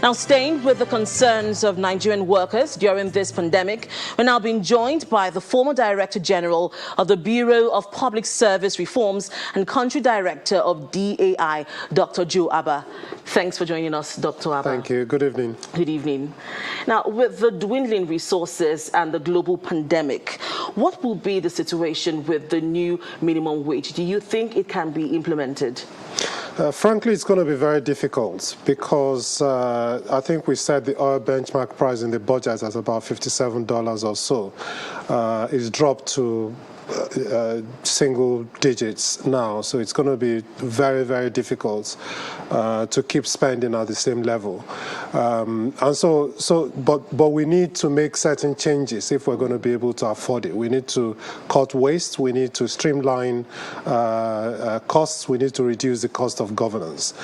Now, staying with the concerns of Nigerian workers during this pandemic, we're now being joined by the former Director General of the Bureau of Public Service Reforms and Country Director of DAI, Dr. Joe Abba. Thanks for joining us, Dr. Abba. Thank you. Good evening. Good evening. Now, with the dwindling resources and the global pandemic, what will be the situation with the new minimum wage? Do you think it can be implemented? Frankly, it's going to be very difficult because I think we set the oil benchmark price in the budget at about $57 or so. It's dropped to single digits now, so it's going to be very, very difficult to keep spending at the same level. But we need to make certain changes if we're going to be able to afford it. We need to cut waste. We need to streamline costs. We need to reduce the cost of governance.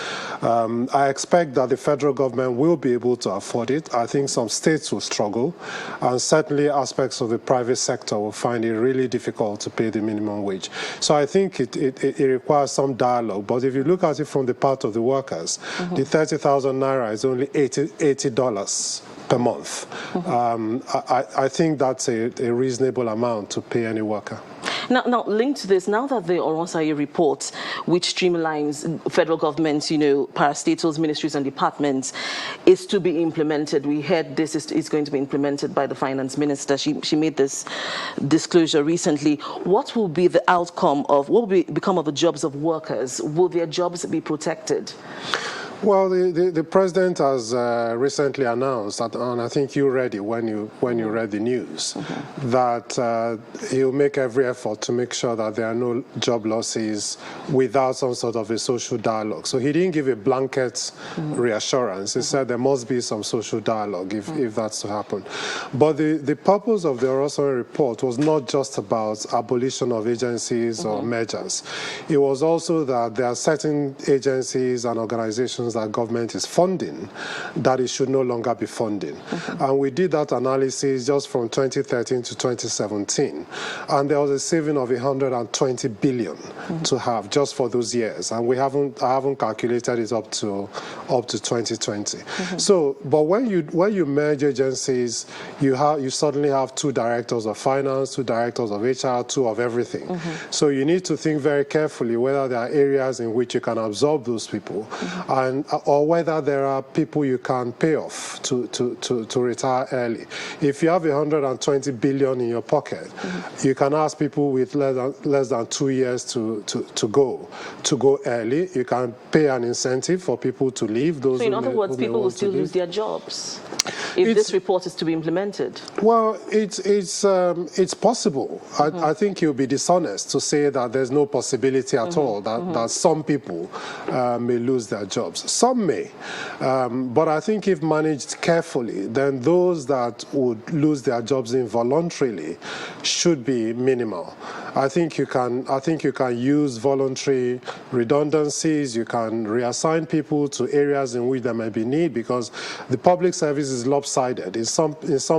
I expect that the federal government will be able to afford it. I think some states will struggle, and certainly aspects of the private sector will find it really difficult to pay the minimum wage. So I think it requires some dialogue. But if you look at it from the part of the workers, the 30,000 naira is only $80 per month. I think that's a reasonable amount to pay any worker. Now, linked to this, now that the Oronsaye report, which streamlines federal government's, parastatals, ministries and departments, is to be implemented. We heard this is going to be implemented by the finance minister. She made this disclosure recently. What will be the outcome of, what will become of the jobs of workers? Will their jobs be protected? Well, the president has recently announced, and I think you read it when you read the news, that he'll make every effort to make sure that there are no job losses without some sort of a social dialogue. So he didn't give a blanket reassurance. He said there must be some social dialogue if that's to happen. But the purpose of the Oronsaye report was not just about abolition of agencies or mergers. It was also that there are certain agencies and organizations that government is funding that it should no longer be funding. And we did that analysis just from 2013 to 2017. And there was a saving of 120 billion to have just for those years. And I haven't calculated it up to 2020. So, but when you merge agencies, you suddenly have 2 directors of finance, 2 directors of HR, 2 of everything. So you need to think very carefully whether there are areas in which you can absorb those people, or whether there are people you can pay off to retire early. If you have 120 billion in your pocket, you can ask people with less than 2 years to go early. You can pay an incentive for people to leave. So in other words, people will still lose their jobs if this report is to be implemented? Well, it's possible. I think you'll be dishonest to say that there's no possibility at all that some people may lose their jobs. Some may, but I think if managed carefully, then those that would lose their jobs involuntarily should be minimal. I think you can use voluntary redundancies. You can reassign people to areas in which there may be need, because the public service is lopsided. In some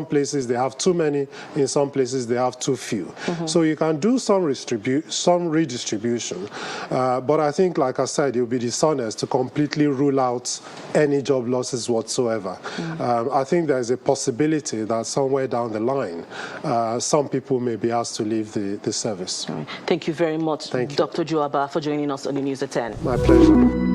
places they have too many, in some places they have too few. So you can do some redistribution. But I think, like I said, it would be dishonest to completely rule out any job losses whatsoever. I think there is a possibility that somewhere down the line, some people may be asked to leave the service. Thank you very much, Dr. Joe Abba, for joining us on the News at 10. My pleasure.